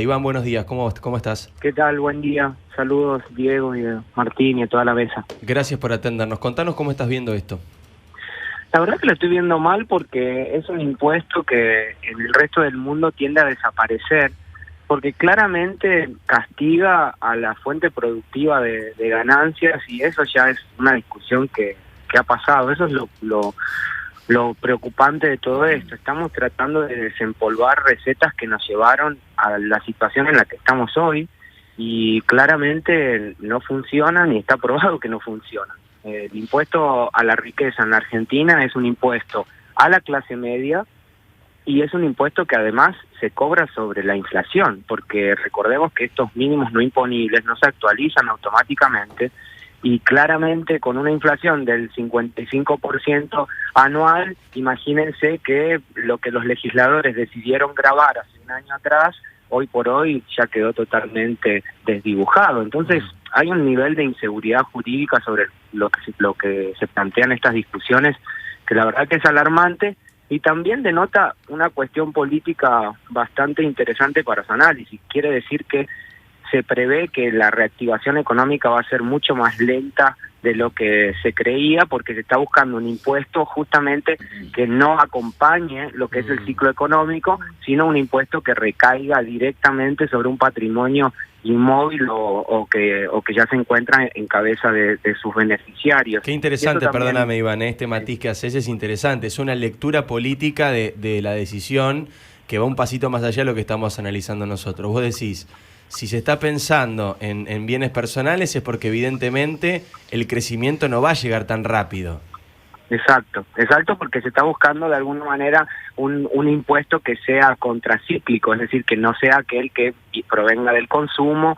Iván, buenos días, ¿cómo estás? ¿Qué tal? Buen día. Saludos, Diego y Martín y a toda la mesa. Gracias por atendernos. Contanos cómo estás viendo esto. La verdad que lo estoy viendo mal porque es un impuesto que en el resto del mundo tiende a desaparecer, porque claramente castiga a la fuente productiva de ganancias, y eso ya es una discusión que ha pasado. Eso es lo preocupante de todo esto. Estamos tratando de desempolvar recetas que nos llevaron a la situación en la que estamos hoy, y claramente no funcionan y está probado que no funcionan. El impuesto a la riqueza en la Argentina es un impuesto a la clase media, y es un impuesto que además se cobra sobre la inflación, porque recordemos que estos mínimos no imponibles no se actualizan automáticamente, y claramente con una inflación del 55% anual, imagínense que lo que los legisladores decidieron gravar hace un año atrás, hoy por hoy ya quedó totalmente desdibujado. Entonces hay un nivel de inseguridad jurídica sobre lo que se plantean estas discusiones, que la verdad que es alarmante, y también denota una cuestión política bastante interesante para su análisis. Quiere decir que se prevé que la reactivación económica va a ser mucho más lenta de lo que se creía, porque se está buscando un impuesto justamente que no acompañe lo que es el ciclo económico, sino un impuesto que recaiga directamente sobre un patrimonio inmóvil o que ya se encuentra en cabeza de sus beneficiarios. Qué interesante, perdóname Iván, este matiz que haces es interesante, es una lectura política de la decisión que va un pasito más allá de lo que estamos analizando nosotros. Vos decís, si se está pensando en bienes personales es porque evidentemente el crecimiento no va a llegar tan rápido. Exacto, porque se está buscando de alguna manera un impuesto que sea contracíclico, es decir, que no sea aquel que provenga del consumo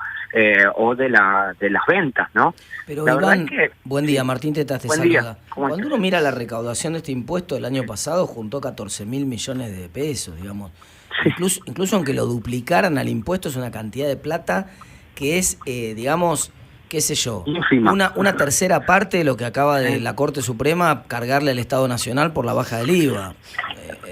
o de las ventas, ¿no? Pero la Iván, que, buen día, Martín te buen saluda. Día. Cuando uno mira la recaudación de este impuesto, el año pasado juntó 14.000 millones de pesos, digamos. Incluso aunque lo duplicaran al impuesto, es una cantidad de plata que es, digamos, qué sé yo, una tercera parte de lo que acaba de la Corte Suprema cargarle al Estado Nacional por la baja del IVA.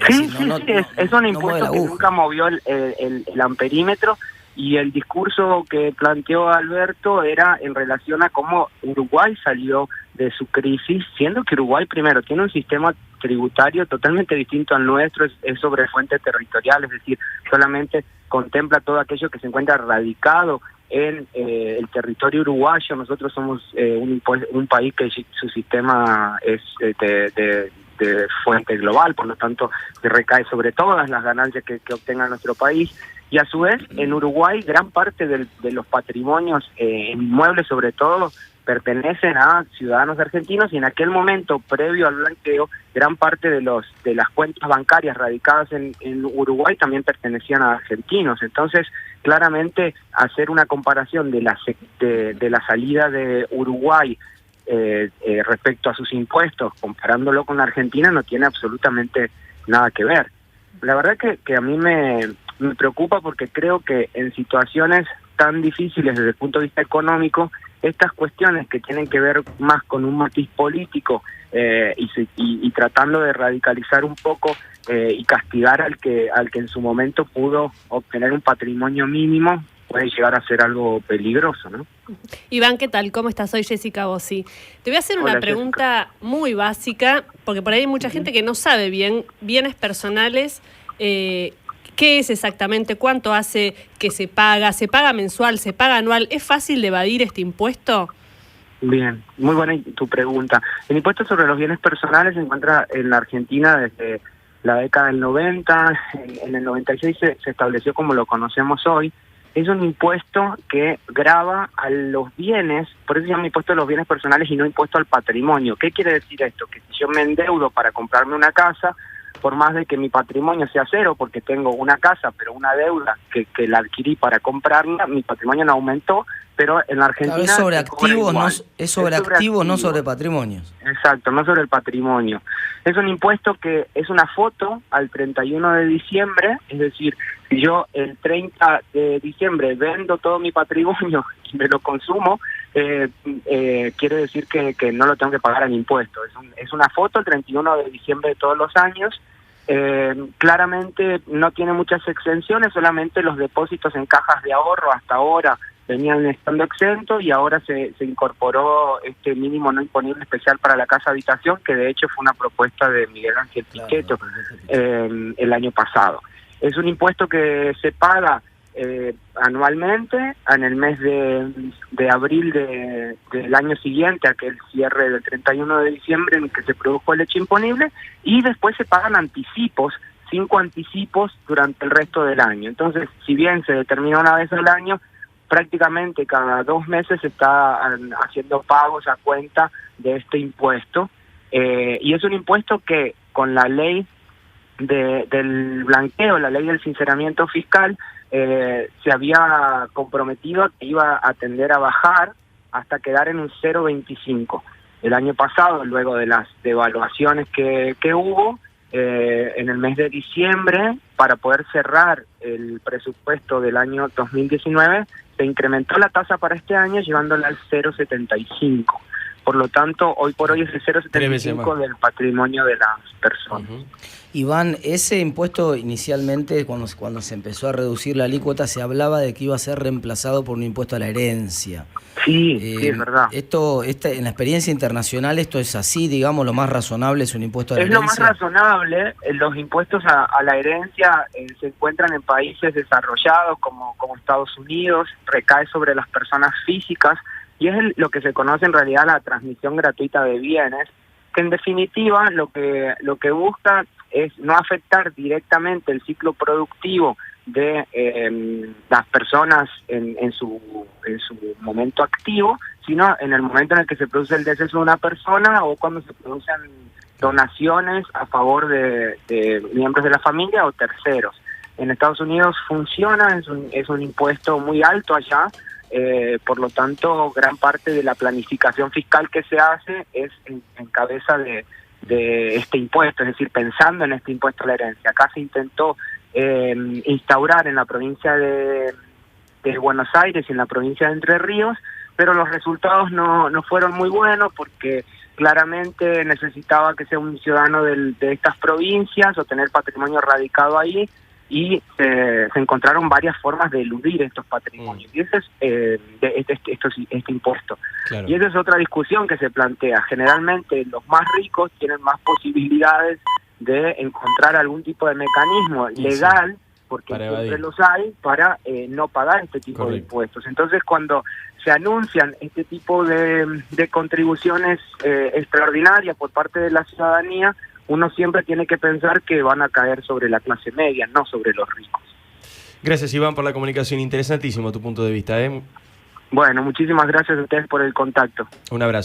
Es un impuesto que nunca movió el amperímetro, y el discurso que planteó Alberto era en relación a cómo Uruguay salió de su crisis, siendo que Uruguay primero tiene un sistema tributario totalmente distinto al nuestro, es sobre fuente territorial, es decir, solamente contempla todo aquello que se encuentra radicado en el territorio uruguayo. Nosotros somos un país que su sistema es de fuente global, por lo tanto se recae sobre todas las ganancias que obtenga nuestro país. Y a su vez, en Uruguay, gran parte de los patrimonios inmuebles, sobre todo, pertenecen a ciudadanos argentinos, y en aquel momento, previo al blanqueo, gran parte de las cuentas bancarias radicadas en Uruguay también pertenecían a argentinos. Entonces, claramente, hacer una comparación de la salida de Uruguay respecto a sus impuestos, comparándolo con la Argentina, no tiene absolutamente nada que ver. La verdad que a mí me preocupa, porque creo que en situaciones tan difíciles desde el punto de vista económico, estas cuestiones que tienen que ver más con un matiz político y tratando de radicalizar un poco y castigar al que en su momento pudo obtener un patrimonio mínimo, puede llegar a ser algo peligroso, ¿no? Iván, ¿qué tal? ¿Cómo estás? Soy Jessica Bossi. Te voy a hacer una pregunta muy básica, porque por ahí hay mucha gente que no sabe bien bienes personales. ¿Qué es exactamente? ¿Cuánto hace que se paga? ¿Se paga mensual? ¿Se paga anual? ¿Es fácil de evadir este impuesto? Bien, muy buena tu pregunta. El impuesto sobre los bienes personales se encuentra en la Argentina desde la década del 90. En el 96 se estableció como lo conocemos hoy. Es un impuesto que grava a los bienes, por eso se llama impuesto a los bienes personales y no impuesto al patrimonio. ¿Qué quiere decir esto? Que si yo me endeudo para comprarme una casa, por más de que mi patrimonio sea cero, porque tengo una casa, pero una deuda que la adquirí para comprarla, mi patrimonio no aumentó, pero en la Argentina... Claro, es sobre activos, es sobre activos, no sobre patrimonios. Exacto, no sobre el patrimonio. Es un impuesto que es una foto al 31 de diciembre, es decir, si yo el 30 de diciembre vendo todo mi patrimonio y me lo consumo, quiere decir que no lo tengo que pagar al impuesto. Es una foto el 31 de diciembre de todos los años, Claramente no tiene muchas exenciones, solamente los depósitos en cajas de ahorro hasta ahora venían estando exentos y ahora se incorporó este mínimo no imponible especial para la casa habitación, que de hecho fue una propuesta de Miguel Ángel Pichetto el año pasado. Es un impuesto que se paga anualmente en el mes de abril del año siguiente, aquel cierre del 31 de diciembre en el que se produjo el hecho imponible, y después se pagan anticipos, 5 anticipos durante el resto del año. Entonces, si bien se determina una vez al año, prácticamente cada 2 meses se está haciendo pagos a cuenta de este impuesto, y es un impuesto que con la ley del blanqueo, la ley del sinceramiento fiscal, se había comprometido que iba a tender a bajar hasta quedar en un 0,25. El año pasado, luego de las devaluaciones que hubo, en el mes de diciembre, para poder cerrar el presupuesto del año 2019, se incrementó la tasa para este año llevándola al 0,75. Por lo tanto, hoy por hoy es el 0,75 del patrimonio de las personas. Iván, ese impuesto inicialmente, cuando se empezó a reducir la alícuota, se hablaba de que iba a ser reemplazado por un impuesto a la herencia. Sí, sí, es verdad. En la experiencia internacional, esto es así, digamos, lo más razonable es un impuesto a la herencia. Es lo más razonable. Los impuestos a la herencia se encuentran en países desarrollados como Estados Unidos, recae sobre las personas físicas, y es lo que se conoce en realidad la transmisión gratuita de bienes, que en definitiva lo que busca es no afectar directamente el ciclo productivo de las personas en su momento activo, sino en el momento en el que se produce el deceso de una persona o cuando se producen donaciones a favor de miembros de la familia o terceros. En Estados Unidos funciona, es un impuesto muy alto allá. Por lo tanto, gran parte de la planificación fiscal que se hace es en cabeza de este impuesto, es decir, pensando en este impuesto a la herencia. Acá se intentó instaurar en la provincia de Buenos Aires y en la provincia de Entre Ríos, pero los resultados no fueron muy buenos porque claramente necesitaba que sea un ciudadano de estas provincias o tener patrimonio radicado ahí, y se encontraron varias formas de eludir estos patrimonios, y ese es este impuesto. Claro. Y esa es otra discusión que se plantea. Generalmente los más ricos tienen más posibilidades de encontrar algún tipo de mecanismo legal, porque siempre los hay, para no pagar este tipo de impuestos. Entonces, cuando se anuncian este tipo de contribuciones extraordinarias por parte de la ciudadanía, uno siempre tiene que pensar que van a caer sobre la clase media, no sobre los ricos. Gracias, Iván, por la comunicación. Interesantísimo tu punto de vista, ¿eh? Bueno, muchísimas gracias a ustedes por el contacto. Un abrazo.